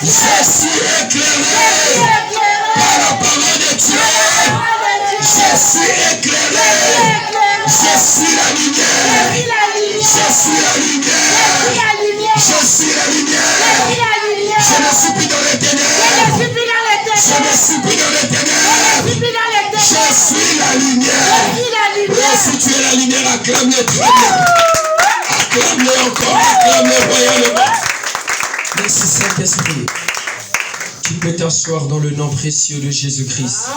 Je suis éclairé par la parole de Dieu. Je suis éclairé. Je suis la lumière. Je suis la lumière. Je suis la lumière. Je ne suis plus dans les ténèbres. Je ne suis plus dans les ténèbres. Je suis la lumière. Et si tu es la lumière, acclame-le très bien. Acclame-le encore. Acclame-le royalement. Merci Saint-Esprit. Tu peux t'asseoir dans le nom précieux de Jésus-Christ.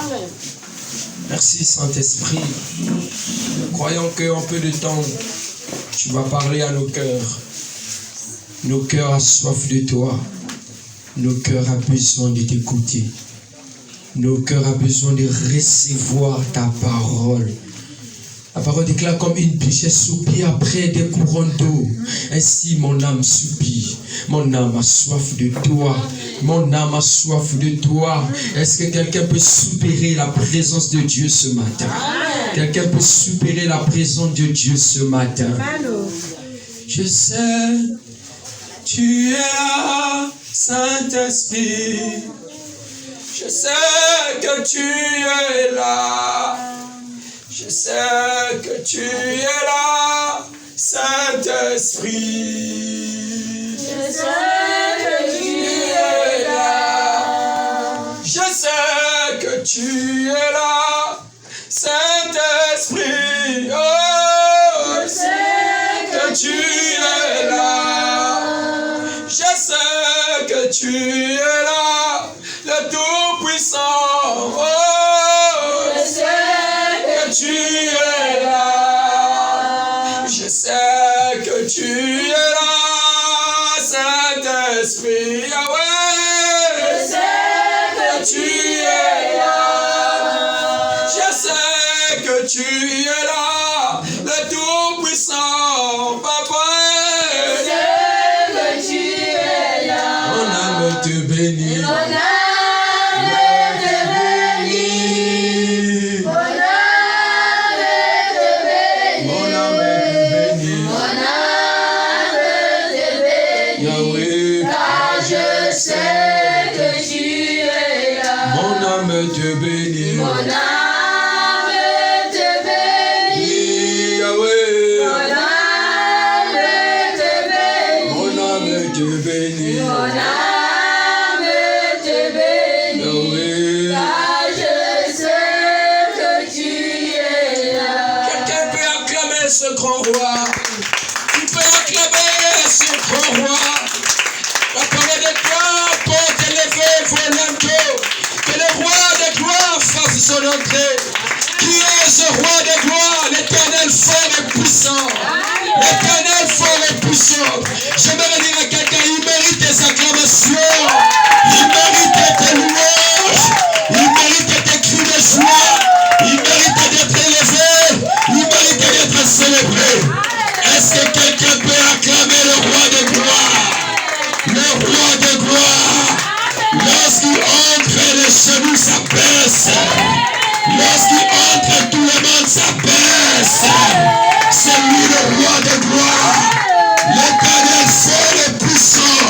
Merci Saint-Esprit. Croyons qu'en peu de temps, tu vas parler à nos cœurs. Nos cœurs ont soif de toi. Nos cœurs ont besoin de t'écouter. Nos cœurs ont besoin de recevoir ta parole. La parole déclare comme une biche soupire après des courants d'eau. Ainsi mon âme soupire. Mon âme a soif de toi. Mon âme a soif de toi. Est-ce que quelqu'un peut soupirer la présence de Dieu ce matin? Quelqu'un peut soupirer la présence de Dieu ce matin? Je sais, tu es là, Saint-Esprit. Je sais que tu es là. Je sais que tu es là, Saint-Esprit. Je sais que tu es là. Je sais que tu es là, Saint-Esprit. Oh, je sais que tu es là. Je sais que tu es là, le Tout-Puissant. Oh, je sais que tu es là. Je sais que tu es là, Saint-Esprit. Yahweh. Je sais que tu es là. Je sais que tu es là, le Tout-Puissant. Papa. Je sais que tu es là. Mon âme te bénit. Mon âme te bénit. Mon âme te bénit. Mon âme te bénit. Mon âme te bénit. Yahweh. Car je sais que tu es là. Mon âme te bénit. Mon âme te bénit. Yahweh. Mon âme te bénit. Mon âme te bénit. Mon âme te bénit. Yahweh. Car je sais que tu es là. Quelqu'un peut acclamer ce grand roi. Tu peux acclamer ce grand roi. La parole de gloire porte élevé volonté. Que le roi de gloire fasse son entrée. Qui est ce roi de gloire? L'Éternel fort et puissant. L'Éternel fort et puissant. J'aimerais dire à quelqu'un, il mérite tes acclamations. Il mérite tes louanges. Il mérite tes cris de joie. Il mérite d'être élevé. Il mérite d'être célébré. Est-ce que quelqu'un peut acclamer le roi de gloire? Le roi de gloire. Lorsqu'il entre, les genoux s'abaissent. Lorsqu'il entre, tout le monde s'abaisse. C'est lui le roi de gloire. L'Éternel fort et puissant.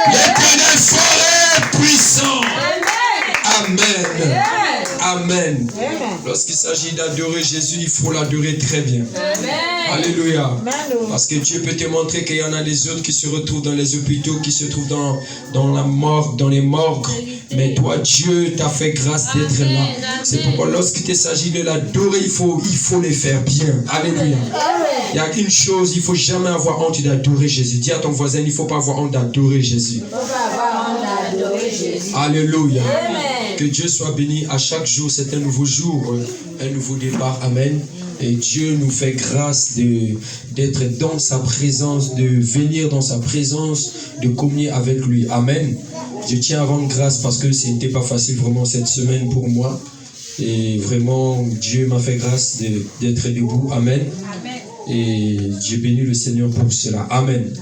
L'Éternel fort et puissant. Amen. Amen. Lorsqu'il s'agit d'adorer Jésus, il faut l'adorer très bien. Alléluia. Parce que Dieu peut te montrer qu'il y en a des autres qui se retrouvent dans les hôpitaux, qui se trouvent dans la morgue, dans les morgues. Mais toi, Dieu t'a fait grâce d'être là. C'est pourquoi lorsqu'il s'agit de l'adorer, il faut les faire bien. Alléluia. Il y a une chose, il ne faut jamais avoir honte d'adorer Jésus. Dis à ton voisin, il ne faut pas avoir honte d'adorer Jésus. Alléluia. Que Dieu soit béni à chaque jour. C'est un nouveau jour, un nouveau départ. Amen. Et Dieu nous fait grâce d'être dans sa présence, de venir dans sa présence, de communier avec lui. Amen. Je tiens à rendre grâce parce que ce n'était pas facile vraiment cette semaine pour moi. Et vraiment, Dieu m'a fait grâce d'être debout. Amen. Et j'ai béni le Seigneur pour cela. Amen.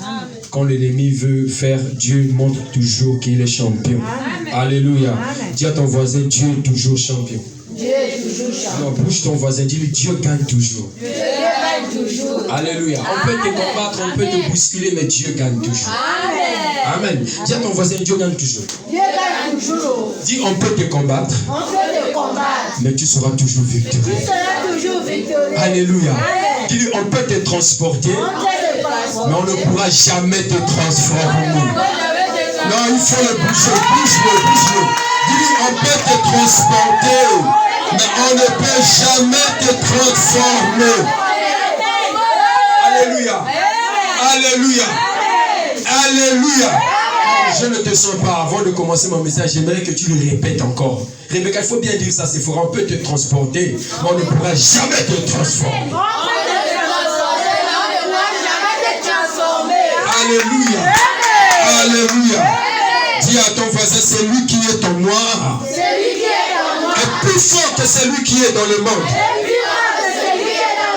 Quand l'ennemi veut faire, Dieu montre toujours qu'il est champion. Amen. Alléluia. Amen. Dis à ton voisin, Dieu est toujours champion. Dieu est toujours champion. Alors bouge ton voisin, dis-lui, Dieu gagne toujours. Dieu gagne toujours. Alléluia. On peut te combattre, on peut te bousculer, mais Dieu gagne toujours. Amen. Amen. Dis à ton voisin, Dieu gagne toujours. Dieu gagne toujours. Dis, on peut te combattre. On peut te combattre. Mais tu seras toujours victorieux. Tu seras toujours victorieux. Alléluia. Amen. Dis-lui, on peut te transporter. On peut te transporter. Mais on ne pourra jamais te transformer. Non, il faut le bouger. Bouge-le. Dis-lui, on peut te transporter. Mais on ne peut jamais te transformer. Alléluia. Alléluia. Alléluia. Je ne te sens pas. Avant de commencer mon message, j'aimerais que tu le répètes encore. Rebecca, il faut bien dire ça, c'est fort. On peut te transporter, mais on ne pourra jamais te transformer. Alléluia. Alléluia. Dis à ton voisin, c'est lui qui est en moi. Est plus fort que celui qui est dans le monde.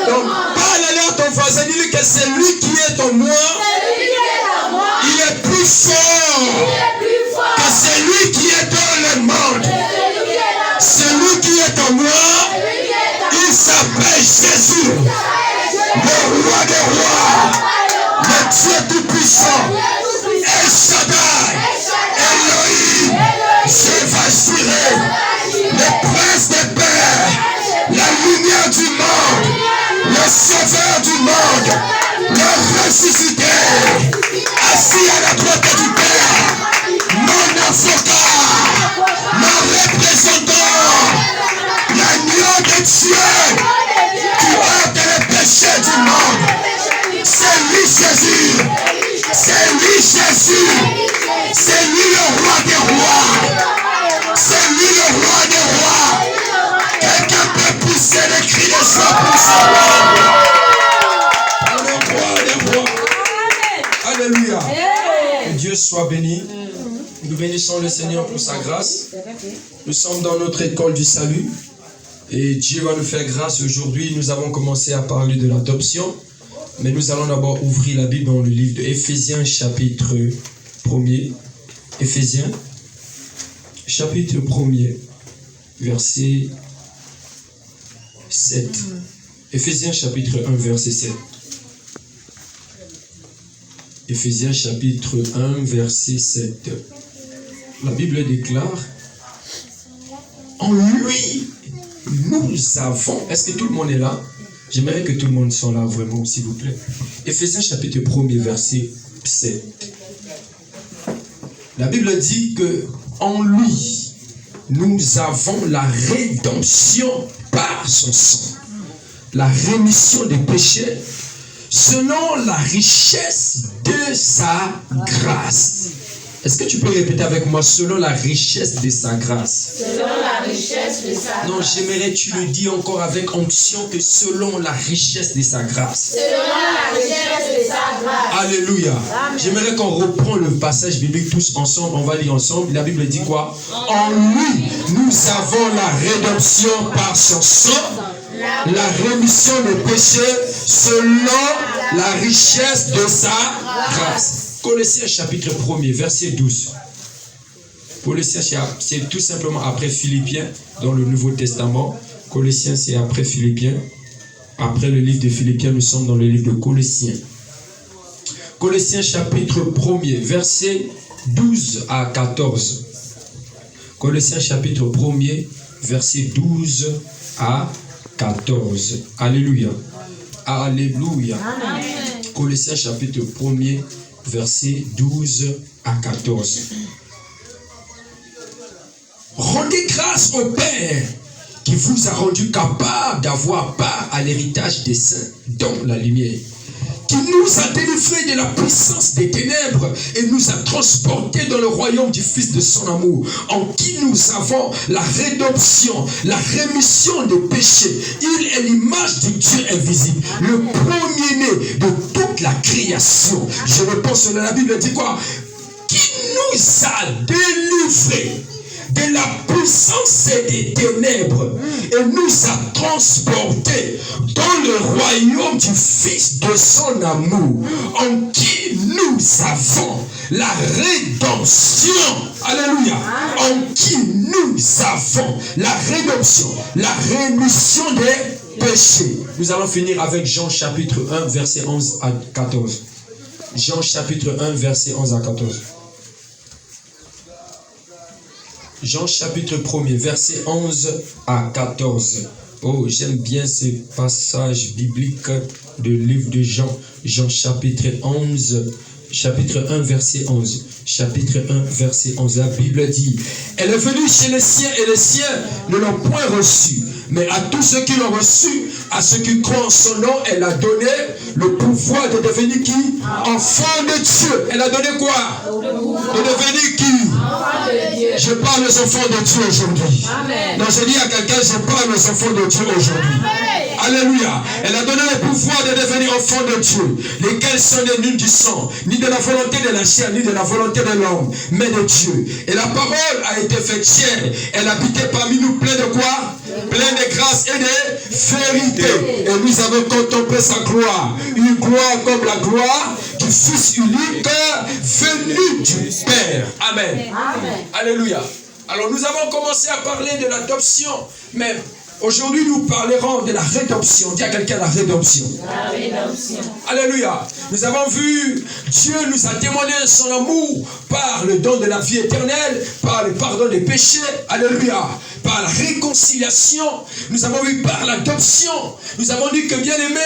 Donc, parle à ton voisin, dis-lui que c'est lui qui est en moi. Il est plus fort que celui qui est dans le monde. Celui qui est en moi, il s'appelle Jésus, le roi des rois, le Dieu tout-puissant, El Shaddai, Elohim, Jéhovah Jireh, le prince des pères, la lumière du monde, le sauveur du monde, le ressuscité, assis à la droite du Père, mon avocat, mon représentant, l'agneau de Dieu qui ôte les péchés du monde. C'est lui Jésus, c'est lui Jésus, c'est lui le roi des rois, c'est lui le roi des rois. Quelqu'un peut pousser le cri de joie pour son roi. Le roi des rois. Alléluia. Que Dieu soit béni. Nous bénissons le Seigneur pour sa grâce. Nous sommes dans notre école du salut. Et Dieu va nous faire grâce aujourd'hui. Nous avons commencé à parler de l'adoption. Mais nous allons d'abord ouvrir la Bible dans le livre de Éphésiens chapitre 1er. Éphésiens chapitre 1er, verset 7. Éphésiens chapitre 1, verset 7. Éphésiens chapitre 1, verset 7. La Bible déclare, en lui, nous avons... Est-ce que tout le monde est là? J'aimerais que tout le monde soit là vraiment, s'il vous plaît. Éphésiens chapitre 1er, verset 7. La Bible dit que en lui, nous avons la rédemption par son sang. La rémission des péchés selon la richesse de sa grâce. Est-ce que tu peux répéter avec moi, selon la richesse de sa grâce? Selon la richesse de sa grâce. Non, j'aimerais que tu le dis encore avec onction, que selon la richesse de sa grâce. Selon la richesse de sa grâce. Alléluia. J'aimerais qu'on reprend le passage biblique tous ensemble. On va lire ensemble. La Bible dit quoi? En lui, nous avons la rédemption par son sang, la rémission des péchés selon la richesse de sa grâce. Colossiens chapitre 1er, verset 12. Colossiens, c'est tout simplement après Philippiens, dans le Nouveau Testament. Colossiens, c'est après Philippiens. Après le livre de Philippiens, nous sommes dans le livre de Colossiens. Colossiens chapitre 1er, verset 12 à 14. Colossiens chapitre 1er, verset 12 à 14. Alléluia. Alléluia. Amen. Colossiens chapitre 1er, verset 12 à 14. Rendez grâce au Père qui vous a rendu capable d'avoir part à l'héritage des saints dans la lumière, qui nous a délivrés de la puissance des ténèbres et nous a transportés dans le royaume du Fils de son amour, en qui nous avons la rédemption, la rémission des péchés. Il est l'image du Dieu invisible, le premier-né de toute la création. Je repense à la Bible, dit quoi? Qui nous a délivrés de la puissance des ténèbres et nous a transportés dans le royaume du Fils de son amour, en qui nous avons la rédemption. Alléluia. En qui nous avons la rédemption, la rémission des péchés. Nous allons finir avec Jean chapitre 1, verset 11 à 14. Jean chapitre 1, verset 11 à 14. Jean chapitre 1er, verset 11 à 14. Oh, j'aime bien ces passages bibliques du livre de Jean. Jean chapitre 11, chapitre 1, verset 11. Chapitre 1, verset 11. La Bible dit, elle est venue chez les siens et les siens ne l'ont point reçue. Mais à tous ceux qui l'ont reçu, à ceux qui croient en son nom, elle a donné le pouvoir de devenir qui? Enfant de Dieu. Elle a donné quoi? De devenir qui? Je parle aux enfants de Dieu aujourd'hui. Non, je dis à quelqu'un, je parle aux enfants de Dieu aujourd'hui. Alléluia. Elle a donné le pouvoir de devenir enfant de Dieu, lesquels sont nés nus du sang, ni de la volonté de la chair, ni de la volonté de l'homme, mais de Dieu. Et la parole a été faite chair. Elle habitait parmi nous plein de quoi? Plein de grâce et de vérité. Et nous avons contemplé sa gloire. Une gloire comme la gloire du Fils unique venu du Père. Amen. Amen. Alléluia. Alors nous avons commencé à parler de l'adoption, mais aujourd'hui nous parlerons de la rédemption. Dis à quelqu'un la rédemption. La rédemption. Alléluia. Nous avons vu, Dieu nous a témoigné son amour par le don de la vie éternelle, par le pardon des péchés. Alléluia. Par la réconciliation. Nous avons vu par l'adoption. Nous avons dit que bien aimé,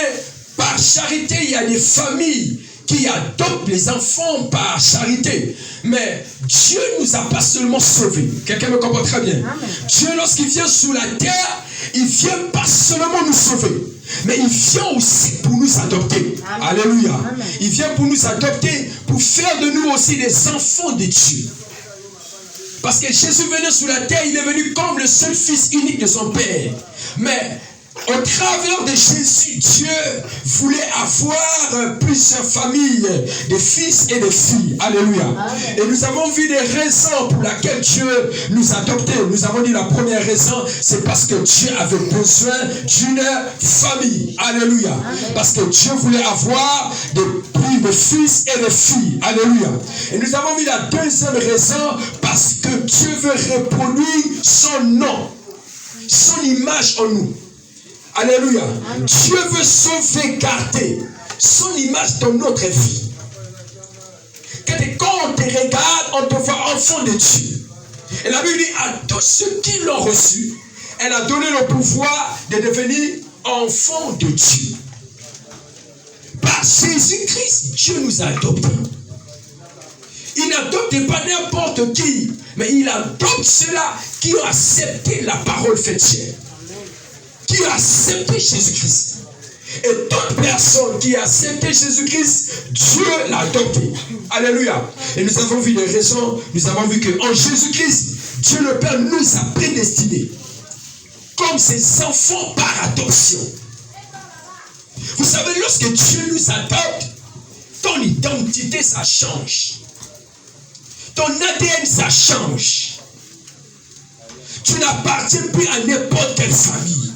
par charité, il y a des familles qui adoptent les enfants par charité. Mais Dieu ne nous a pas seulement sauvés. Quelqu'un me comprend très bien. Amen. Dieu, lorsqu'il vient sur la terre, il ne vient pas seulement nous sauver, mais il vient aussi pour nous adopter. Amen. Alléluia. Amen. Il vient pour nous adopter, pour faire de nous aussi des enfants de Dieu. Parce que Jésus venait sur la terre, il est venu comme le seul fils unique de son Père. Mais au travers de Jésus, Dieu voulait avoir plusieurs familles de fils et de filles. Alléluia. Amen. Et nous avons vu des raisons pour lesquelles Dieu nous a adoptés. Nous avons dit la première raison, c'est parce que Dieu avait besoin d'une famille. Alléluia. Amen. Parce que Dieu voulait avoir des fils et des filles. Alléluia. Et nous avons vu la deuxième raison, parce que Dieu veut reproduire son nom, son image en nous. Alléluia. Amen. Dieu veut sauvegarder son image dans notre vie. Quand on te regarde, on te voit enfant de Dieu. Et la Bible dit à tous ceux qui l'ont reçu, elle a donné le pouvoir de devenir enfant de Dieu. Par Jésus-Christ, Dieu nous a adoptés. Il n'adopte pas n'importe qui, mais il adopte ceux-là qui ont accepté la parole faite chair, qui a accepté Jésus-Christ. Et toute personne qui a accepté Jésus-Christ, Dieu l'a adopté. Alléluia. Et nous avons vu les raisons. Nous avons vu qu'en Jésus-Christ, Dieu le Père nous a prédestinés comme ses enfants par adoption. Vous savez, lorsque Dieu nous adopte, ton identité, ça change. Ton ADN, ça change. Tu n'appartiens plus à n'importe quelle famille.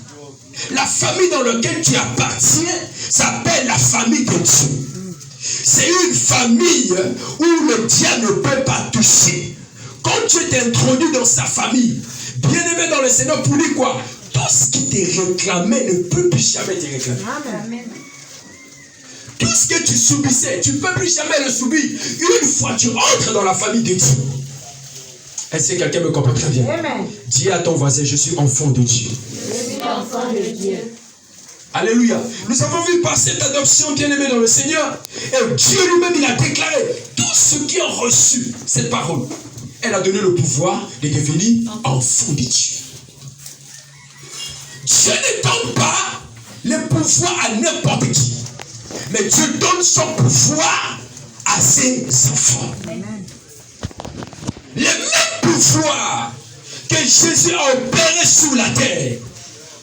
La famille dans laquelle tu appartiens s'appelle la famille de Dieu. C'est une famille où le diable ne peut pas toucher. Quand tu es introduit dans sa famille, bien aimé dans le Seigneur, pour lui quoi? Tout ce qui t'est réclamé ne peut plus jamais te réclamer. Amen. Tout ce que tu subissais, tu ne peux plus jamais le subir. Une fois tu entres dans la famille de Dieu. Est-ce que quelqu'un me comprend très bien? Amen. Dis à ton voisin, je suis enfant de Dieu. Je suis enfant de Dieu. Alléluia. Nous avons vu par cette adoption bien-aimée dans le Seigneur, et Dieu lui-même, il a déclaré, tous ceux qui ont reçu cette parole, elle a donné le pouvoir de devenir enfant de Dieu. Dieu ne donne pas le pouvoir à n'importe qui, mais Dieu donne son pouvoir à ses enfants. Amen. Le même pouvoir que Jésus a opéré sur la terre,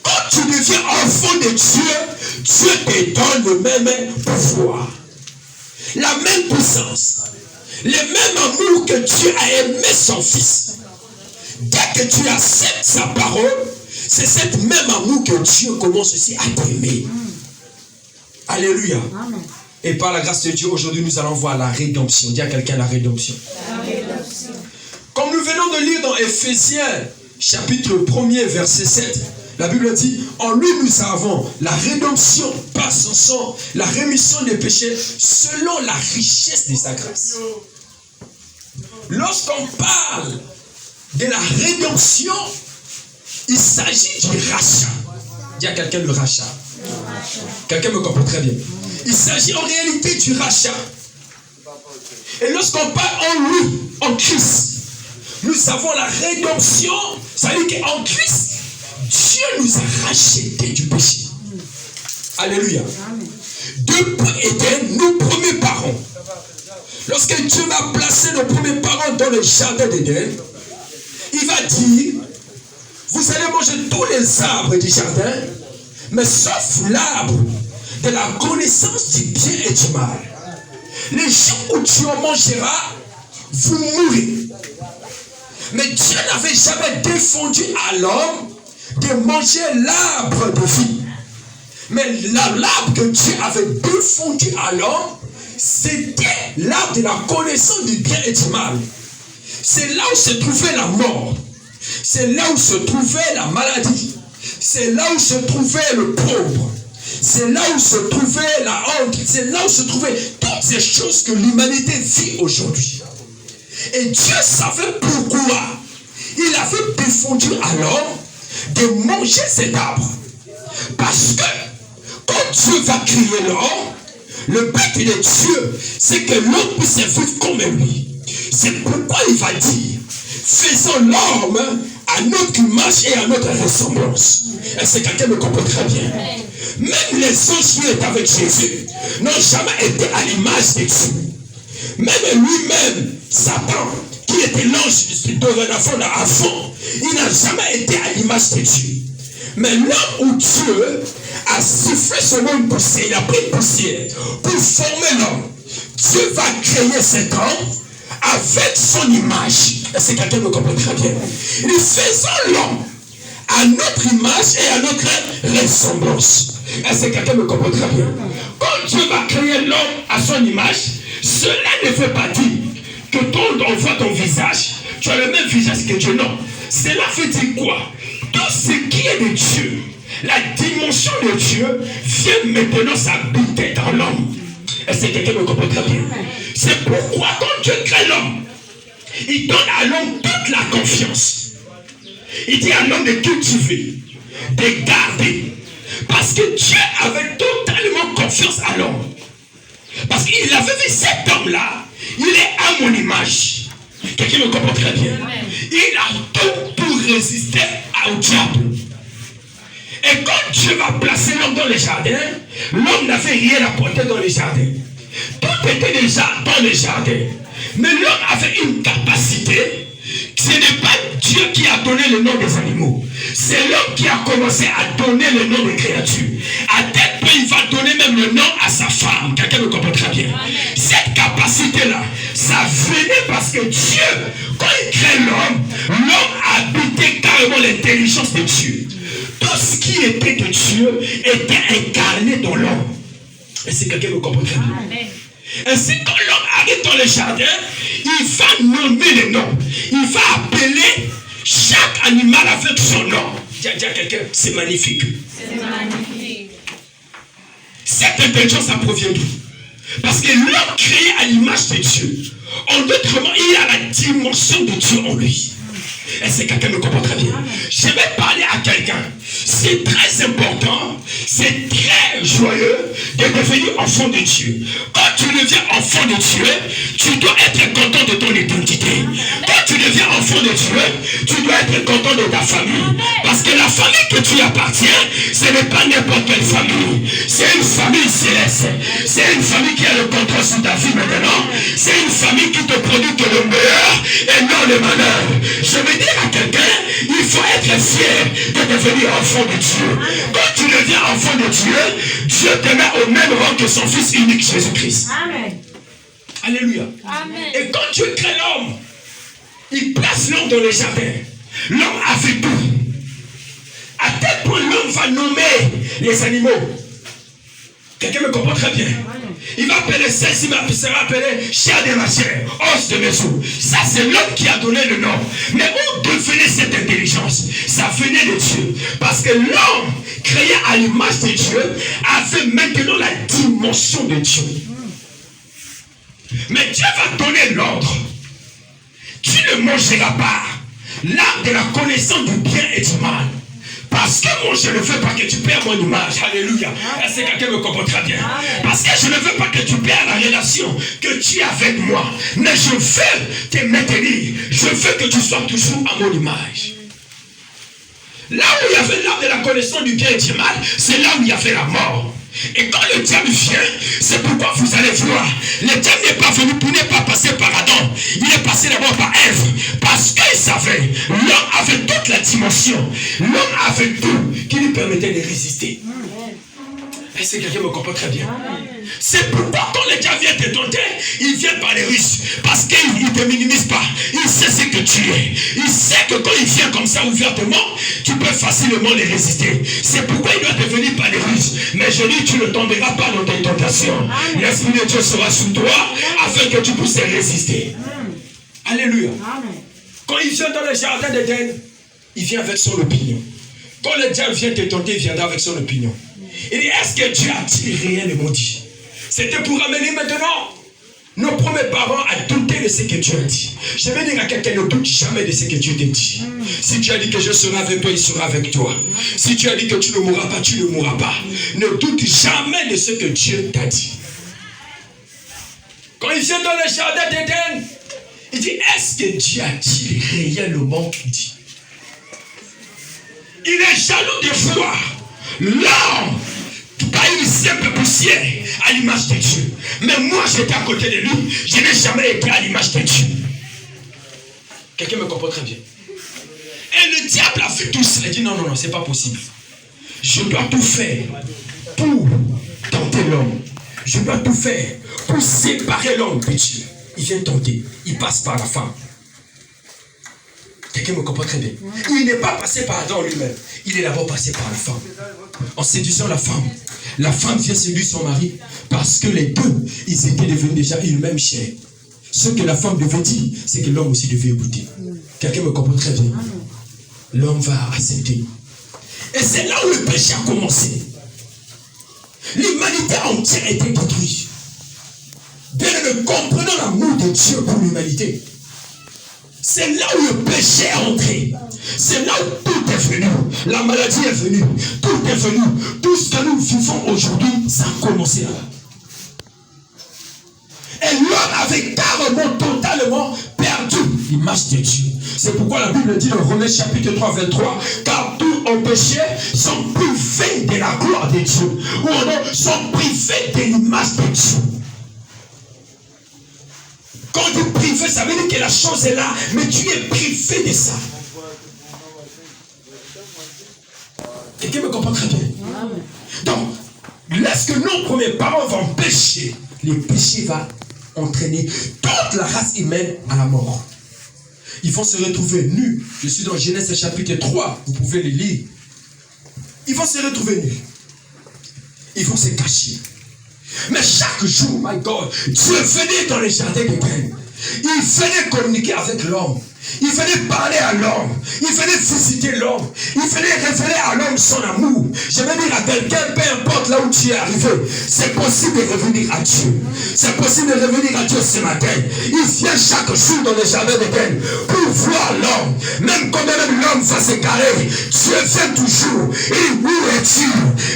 quand tu deviens enfant de Dieu, Dieu te donne le même pouvoir, la même puissance, le même amour que Dieu a aimé son Fils. Dès que tu acceptes sa parole, c'est cet même amour que Dieu commence aussi à t'aimer. Alléluia. Amen. Et par la grâce de Dieu, aujourd'hui nous allons voir la rédemption. Dis à quelqu'un la rédemption. La rédemption. Comme nous venons de lire dans Éphésiens, chapitre 1er, verset 7, la Bible dit, en lui nous avons la rédemption par son sang, la rémission des péchés, selon la richesse de sa grâce. Lorsqu'on parle de la rédemption, il s'agit du rachat. Dis à quelqu'un le rachat. Quelqu'un me comprend très bien. Il s'agit en réalité du rachat. Et lorsqu'on parle en lui, en Christ, nous avons la rédemption. Ça veut dire qu'en Christ, Dieu nous a rachetés du péché. Alléluia. Depuis Éden, nos premiers parents, lorsque Dieu va placer nos premiers parents dans le jardin d'Éden, il va dire, vous allez manger tous les arbres du jardin, mais sauf l'arbre de la connaissance du bien et du mal. Les jours où tu en mangeras, vous mourrez. Mais Dieu n'avait jamais défendu à l'homme de manger l'arbre de vie. Mais l'arbre que Dieu avait défendu à l'homme, c'était l'arbre de la connaissance du bien et du mal. C'est là où se trouvait la mort. C'est là où se trouvait la maladie. C'est là où se trouvait le pauvre. C'est là où se trouvait la honte. C'est là où se trouvaient toutes ces choses que l'humanité vit aujourd'hui. Et Dieu savait pourquoi il avait défendu à l'homme de manger cet arbre. Parce que quand Dieu va créer l'homme, le but de Dieu, c'est que l'homme puisse vivre comme lui. C'est pourquoi il va dire, faisons l'homme à notre image et à notre ressemblance. Et c'est quelqu'un me comprend très bien. Même les anges qui étaient avec Jésus n'ont jamais été à l'image de Dieu. Même lui-même, Satan, qui était l'ange dorénavant avant, il n'a jamais été à l'image de Dieu. Mais là où Dieu a sifflé son nom poussière, il a pris une poussière pour former l'homme. Dieu va créer cet homme avec son image. Et c'est quelqu'un qui me comprend très bien. Il faisons l'homme à notre image et à notre ressemblance. Et c'est quelqu'un qui me comprend très bien. Quand Dieu va créer l'homme à son image, cela ne veut pas dire que quand on voit ton visage, tu as le même visage que Dieu. Non. Cela veut dire quoi? Tout ce qui est de Dieu, la dimension de Dieu, vient maintenant s'habiter dans l'homme. Et c'est quelqu'un qui me comprend très bien. C'est pourquoi quand Dieu crée l'homme, il donne à l'homme toute la confiance. Il dit à l'homme de cultiver, de garder. Parce que Dieu avait totalement confiance à l'homme. Parce qu'il avait vu cet homme-là, il est à mon image. Quelqu'un me comprend très bien. Il a tout pour résister au diable. Et quand Dieu va placer l'homme dans le jardin, l'homme n'avait rien à porter dans le jardin. Tout était déjà dans le jardin. Mais l'homme avait une capacité. Ce n'est pas Dieu qui a donné le nom des animaux. C'est l'homme qui a commencé à donner le nom des créatures. À tel point, il va donner même le nom à sa femme. Quelqu'un me comprend très bien. Cette capacité-là, ça venait parce que Dieu, quand il crée l'homme, l'homme habitait carrément l'intelligence de Dieu. Tout ce qui était de Dieu était incarné dans l'homme. Et c'est quelqu'un qui me comprend très bien. Ainsi, quand l'homme arrive dans le jardin, il va nommer les noms. Il va appeler chaque animal avec son nom. Dis à quelqu'un, c'est magnifique. C'est magnifique. Cette intelligence, ça provient d'où? Parce que l'homme créé à l'image de Dieu. En d'autres mots, il a la dimension de Dieu en lui. Et c'est quelqu'un qui me comprend très bien. Je vais parler à quelqu'un. C'est très important, c'est très joyeux de devenir enfant de Dieu. Quand tu deviens enfant de Dieu, tu dois être content de ton identité. Quand tu deviens enfant de Dieu, tu dois être content de ta famille. Parce que la famille que tu appartiens, ce n'est pas n'importe quelle famille. C'est une famille céleste. C'est une famille qui a le contrôle sur ta vie maintenant. C'est une famille qui te produit que le meilleur et non le malheur. Je veux dire à quelqu'un, il faut être fier de devenir enfant de Dieu. Quand tu deviens enfant de Dieu, Dieu te met au même rang que son Fils unique Jésus-Christ. Amen. Alléluia. Amen. Et quand Dieu crée l'homme, il place l'homme dans le jardin. L'homme a fait tout. À tel point l'homme va nommer les animaux. Quelqu'un me comprend très bien. Il va appeler celle-ci, il sera appelé chair de ma chair, os de mes os. Ça, c'est l'homme qui a donné le nom. Mais où devenait cette intelligence? Ça venait de Dieu. Parce que l'homme, créé à l'image de Dieu, avait maintenant la dimension de Dieu. Mais Dieu va donner l'ordre. Tu ne mangeras pas L'arbre de la connaissance du bien et du mal. Parce que moi, je ne veux pas que tu perds mon image. Alléluia. Est-ce que quelqu'un me comprend très bien? Parce que je ne veux pas que tu perds la relation que tu as avec moi. Mais je veux te maintenir. Je veux que tu sois toujours à mon image. Là où il y avait l'arbre de la connaissance du bien et du mal, c'est là où il y avait la mort. Et quand le diable vient, c'est pourquoi vous allez voir, le diable n'est pas venu pour ne pas passer par Adam. Il est passé d'abord par Ève. Parce qu'il savait, l'homme avait toute la dimension. L'homme avait tout qui lui permettait de résister. Est-ce que quelqu'un me comprend très bien? C'est pourquoi quand le diable vient te tenter, il vient par les russes. Parce qu'il ne te minimise pas. Il sait ce que tu es. Il sait que quand il vient comme ça ouvertement, tu peux facilement les résister. C'est pourquoi il doit te venir par les russes. Mais je dis, tu ne tomberas pas dans tes tentations. L'Esprit de Dieu sera sous toi afin que tu puisses résister. Alléluia. Quand il vient dans le jardin d'Éden, il vient avec son opinion. Quand le diable vient te tenter, il viendra avec son opinion. Il dit, est-ce que Dieu a-t-il réellement dit? C'était pour amener maintenant nos premiers parents à douter de ce que Dieu a dit. Je vais dire à quelqu'un, ne doute jamais de ce que Dieu t'a dit. Si tu as dit que je serai avec toi, il sera avec toi. Si tu as dit que tu ne mourras pas, tu ne mourras pas. Ne doute jamais de ce que Dieu t'a dit. Quand il vient dans le jardin d'Éden, il dit, est-ce que Dieu a-t-il réellement dit? Il est jaloux de voir l'homme par une simple poussière à l'image de Dieu. Mais moi, j'étais à côté de lui. Je n'ai jamais été à l'image de Dieu. Quelqu'un me comprend très bien. Et le diable a fait tout ça. Il dit non, non, non, c'est pas possible. Je dois tout faire pour tenter l'homme. Je dois tout faire pour séparer l'homme de Dieu. Il vient tenter. Il passe par la femme. Quelqu'un me comprend très bien. Il n'est pas passé par Adam lui-même. Il est d'abord passé par la femme. En séduisant la femme vient séduire son mari parce que les deux, ils étaient devenus déjà une même chair. Ce que la femme devait dire, c'est que l'homme aussi devait écouter. Quelqu'un me comprend très bien. L'homme va accepter. Et c'est là où le péché a commencé. L'humanité entière a été détruite. Bien que comprenons l'amour de Dieu pour l'humanité. C'est là où le péché est entré. C'est là où tout est venu. La maladie est venue. Tout est venu. Tout ce que nous vivons aujourd'hui, ça a commencé là. Et l'homme avait carrément, totalement perdu l'image de Dieu. C'est pourquoi la Bible dit dans Romains chapitre 3, 23, car tous ont péché, sont privés de la gloire de Dieu. Ou non, sont privés de l'image de Dieu. Quand tu es privé, ça veut dire que la chose est là, mais tu es privé de ça. Quelqu'un me comprend très bien. Donc, lorsque nos premiers parents vont pécher, le péché va entraîner toute la race humaine à la mort. Ils vont se retrouver nus. Je suis dans Genèse chapitre 3, vous pouvez le lire. Ils vont se retrouver nus. Ils vont se cacher. Mais chaque jour, my God, Dieu venait dans les jardins d'Éden. Il venait communiquer avec l'homme. Il venait parler à l'homme. Il venait visiter l'homme. Il venait révéler à l'homme son amour. Je vais dire à quelqu'un, peu importe là où tu es arrivé, c'est possible de revenir à Dieu. C'est possible de revenir à Dieu ce matin. Il vient chaque jour dans le jardin d'Éden pour voir l'homme. Même quand même l'homme va s'égarer, Dieu vient toujours. Et où es-tu?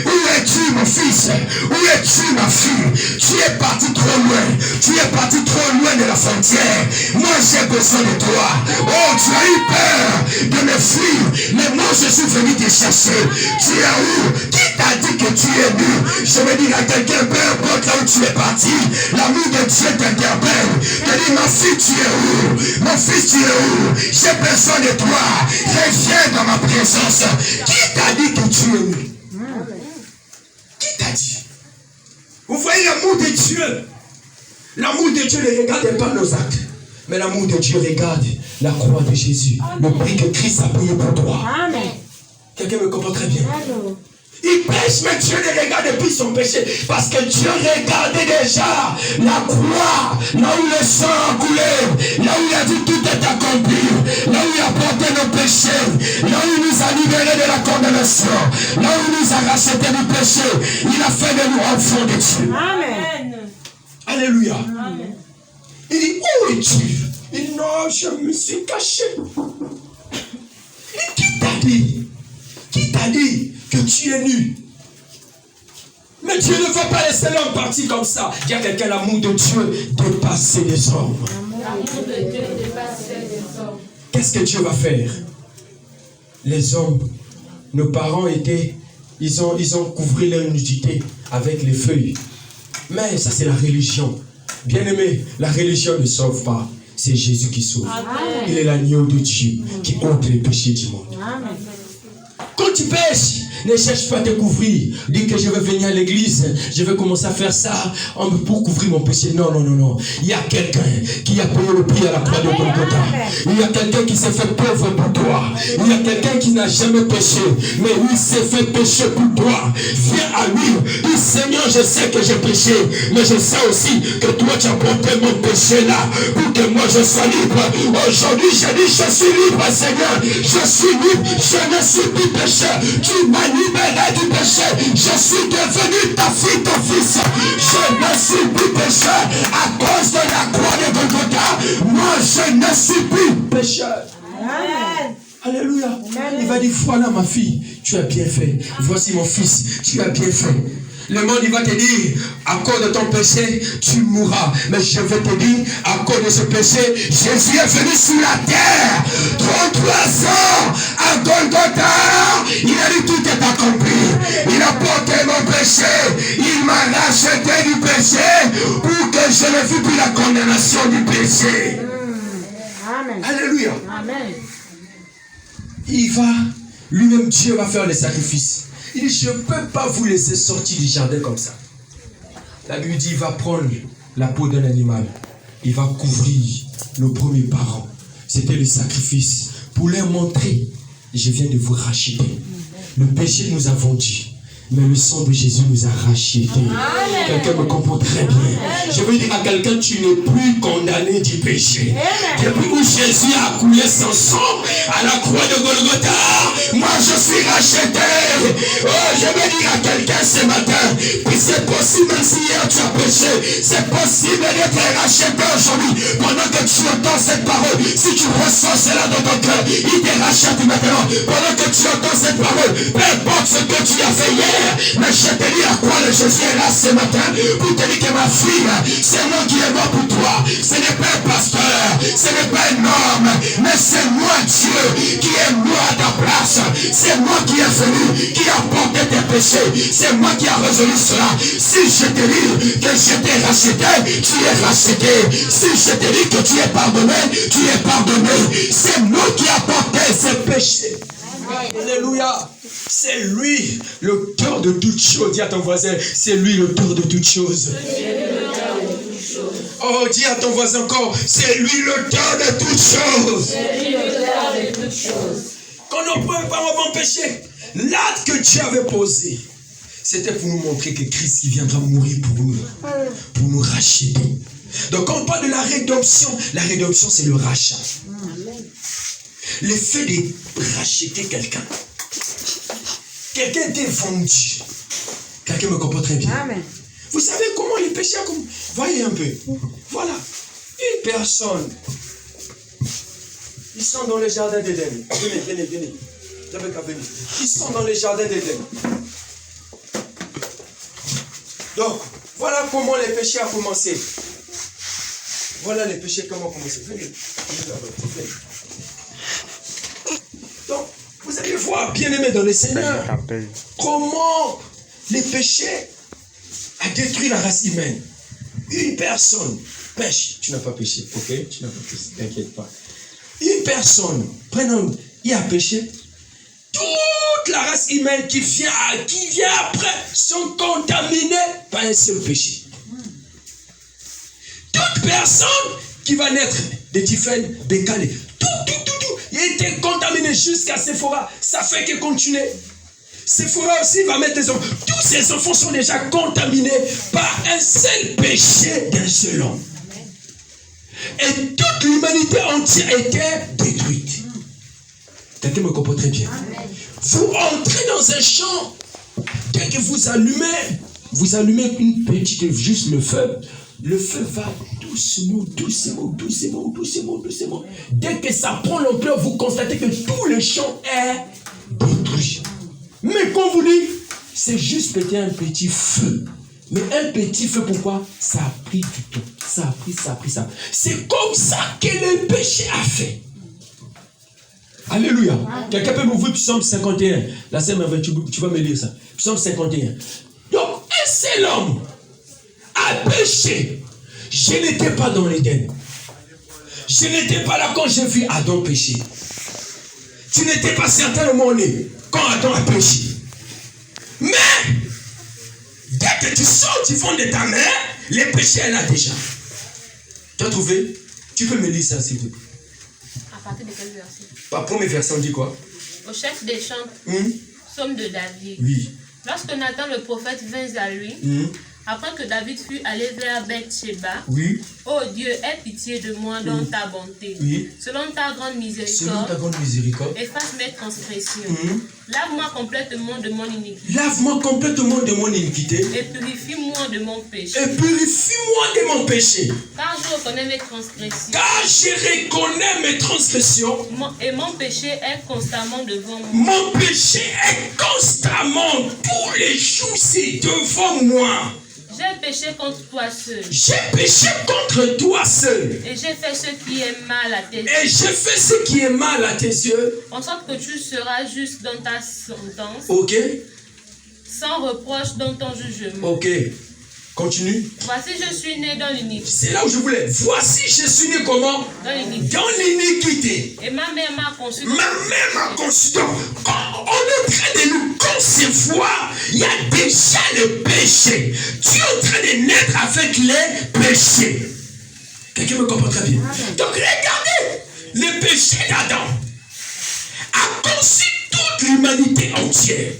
Où es-tu, mon fils? Où es-tu, ma fille? Tu es parti trop loin. Tu es parti trop loin de la frontière. Moi, j'ai besoin de toi. Oh, tu as eu peur de me fuir, mais moi je suis venu te chercher. Tu es où? Qui t'a dit que tu es nu? Je vais dire à quelqu'un, peu importe là où tu es parti, l'amour de Dieu t'interpelle. Je dis, ma fille, tu es où? Mon fils, tu es où? J'ai besoin de toi. Reviens dans ma présence. Qui t'a dit que tu es nu? Qui t'a dit? Vous voyez l'amour de Dieu? L'amour de Dieu ne regarde pas nos actes. Mais l'amour de Dieu regarde la croix de Jésus. Le prix que Christ a payé pour toi. Amen. Quelqu'un me comprend très bien. Amen. Il pêche, mais Dieu ne regarde plus son péché. Parce que Dieu regardait déjà la croix. Là où le sang a coulé. Là où il a dit tout est accompli. Là où il a porté nos péchés. Là où il nous a libérés de la condamnation. Là où il nous a rachetés du péché. Il a fait de nous enfants de Dieu. Amen. Alléluia. Amen. Il dit, où es-tu? Il dit, non, je me suis caché. dit? Qui t'a dit que tu es nu? Mais Dieu ne va pas laisser l'homme partir comme ça. Dis à quelqu'un, l'amour de Dieu dépasse les hommes. L'amour de Dieu dépasse les hommes. Qu'est-ce que Dieu va faire? Les hommes, nos parents étaient, ils ont couvert leur nudité avec les feuilles. Mais ça c'est la religion. Bien-aimé, la religion ne sauve pas. C'est Jésus qui sauve. Amen. Il est l'agneau de Dieu qui ôte les péchés du monde. Amen. Quand tu pêches, ne cherche pas à te couvrir. Dis que je vais venir à l'église, je vais commencer à faire ça pour couvrir mon péché. Non, non, non, non. Il y a quelqu'un qui a payé le prix à la croix de Golgotha. Il y a quelqu'un qui s'est fait pauvre pour toi. Il y a quelqu'un qui n'a jamais péché, mais il s'est fait pécher pour toi. Viens à lui. Dis Seigneur, je sais que j'ai péché, mais je sais aussi que toi tu as porté mon péché là pour que moi je sois libre. Aujourd'hui, je dis je suis libre, Seigneur. Je suis libre. Je ne suis plus pécheur. Tu m'as libéré du péché. Je suis devenu ta fille, ton fils. Je ne suis plus pécheur à cause de la croix de Golgotha. Moi, je ne suis plus pécheur. Amen. Alléluia. Amen. Il va dire, voilà ma fille, tu as bien fait. Voici mon fils, tu as bien fait. Le monde, il va te dire, à cause de ton péché, tu mourras. Mais je vais te dire, à cause de ce péché, Jésus est venu sur la terre. 33 ans à Golgotha. Il a dit, tout est accompli. Il a porté mon péché. Il m'a racheté du péché pour que je ne vis plus la condamnation du péché. Amen. Alléluia. Amen. Il va, lui-même Dieu va faire les sacrifices. Il dit, je ne peux pas vous laisser sortir du jardin comme ça. La Bible dit, il va prendre la peau d'un animal. Il va couvrir nos premiers parents. C'était le sacrifice. Pour leur montrer, je viens de vous racheter. Le péché nous a vendus. Mais le sang de Jésus nous a rachetés. Quelqu'un me comprend très bien. Je veux dire à quelqu'un, tu n'es plus condamné du péché. Depuis où Jésus a coulé son sang à la croix de Golgotha, moi je suis racheté. Oh, je veux dire à quelqu'un ce matin, puis c'est possible, même si hier tu as péché, c'est possible d'être racheté aujourd'hui. Pendant que tu entends cette parole, si tu ressens cela dans ton cœur, il te rachète maintenant. Pendant que tu entends cette parole, peu importe ce que tu as fait hier, mais je te dis à quoi le Jésus est là ce matin pour te dire que ma fille, c'est moi qui est mort pour toi. Ce n'est pas un pasteur, ce n'est pas un homme, mais c'est moi Dieu qui est mort à ta place. C'est moi qui est venu, qui a porté tes péchés. C'est moi qui a résolu cela. Si je te dis que je t'ai racheté, tu es racheté. Si je te dis que tu es pardonné, tu es pardonné. C'est moi qui a porté ces péchés. Alléluia. C'est lui l'auteur de toutes choses. Dis à ton voisin, c'est lui l'auteur de toutes choses. Oh, dis à ton voisin encore, c'est lui l'auteur de toutes choses. C'est lui l'auteur de toutes choses. Quand nos premiers parents vont pécher, l'acte que Dieu avait posé, c'était pour nous montrer que Christ qui viendra mourir pour nous racheter. Donc quand on parle de la rédemption c'est le rachat. Le fait de racheter quelqu'un. Quelqu'un était vendu. Quelqu'un me comprend très bien. Amen. Vous savez comment les péchés comme... Voyez un peu. Voilà. Une personne. Ils sont dans le jardin d'Éden. Venez. J'avais qu'à venir. Ils sont dans le jardin d'Éden. Donc, voilà comment les péchés ont commencé. Voilà les péchés comment ont commencé. Venez. Donc, vous allez voir, bien-aimés dans le Seigneur, comment les péchés ont détruit la race humaine. Une personne pêche, tu n'as pas péché, ok? Tu n'as pas péché, t'inquiète pas. Une personne, il a péché. Toute la race humaine qui vient après sont contaminés par un seul péché. Toute personne qui va naître de Tiffaine, décalée, tout, il était contaminé jusqu'à Séphora. Ça fait que continuer. Séphora aussi va mettre des enfants. Tous ces enfants sont déjà contaminés par un seul péché d'un seul homme. Et toute l'humanité entière était détruite. Quelqu'un me comprend très bien. Vous entrez dans un champ. Dès que vous allumez une petite, juste le feu va doucement. Dès que ça prend l'ampleur, vous constatez que tout le champ est détruit. Mais qu'on vous dit, c'est juste peut-être un petit feu. Mais un petit feu, pourquoi? Ça a pris du temps. Ça a pris. C'est comme ça que le péché a fait. Alléluia. Quelqu'un peut m'ouvrir Psaume 51. La sœur Merveille, tu vas me lire ça. Psaume 51. Donc, un seul homme a péché. Je n'étais pas dans l'Éden. Je n'étais pas là quand j'ai vu Adam pécher. Tu n'étais pas certainement né quand Adam a péché. Mais, dès que tu sors du fond de ta mère, les péchés, elle a déjà. Tu as trouvé? Tu peux me lire ça, s'il te plaît. À partir de quel verset? Par premier verset, on dit quoi? Au chef des chants, psaume de David. Oui. Lorsque Nathan le prophète vint à lui, après que David fut allé vers Beth-Sheba, Oui. ô Dieu, aie pitié de moi dans ta bonté. Oui. Selon ta grande Selon ta grande miséricorde. efface mes transgressions. Lave-moi complètement de mon iniquité. Lave-moi complètement de mon iniquité. Et purifie-moi de mon péché. Et purifie-moi de mon péché. Car je reconnais mes transgressions. Car je reconnais mes transgressions. Et mon péché est constamment devant moi. Mon péché est constamment, tous les jours, c'est devant moi. J'ai péché contre toi seul. J'ai péché contre toi seul. Et j'ai fait ce qui est mal à tes yeux. Et j'ai fait ce qui est mal à tes yeux. En sorte que tu seras juste dans ta sentence. Ok. Sans reproche dans ton jugement. Ok. Continue. Voici, je suis né dans l'iniquité. C'est là où je voulais. Voici, je suis né comment? Dans l'iniquité. Dans l'iniquité. Et ma mère m'a conçu. Ma mère m'a conçu. Donc, quand on est en train de nous concevoir, il y a déjà le péché. Tu es en train de naître avec les péchés. Quelqu'un me comprend très bien. Donc, regardez, le péché d'Adam a conçu toute l'humanité entière.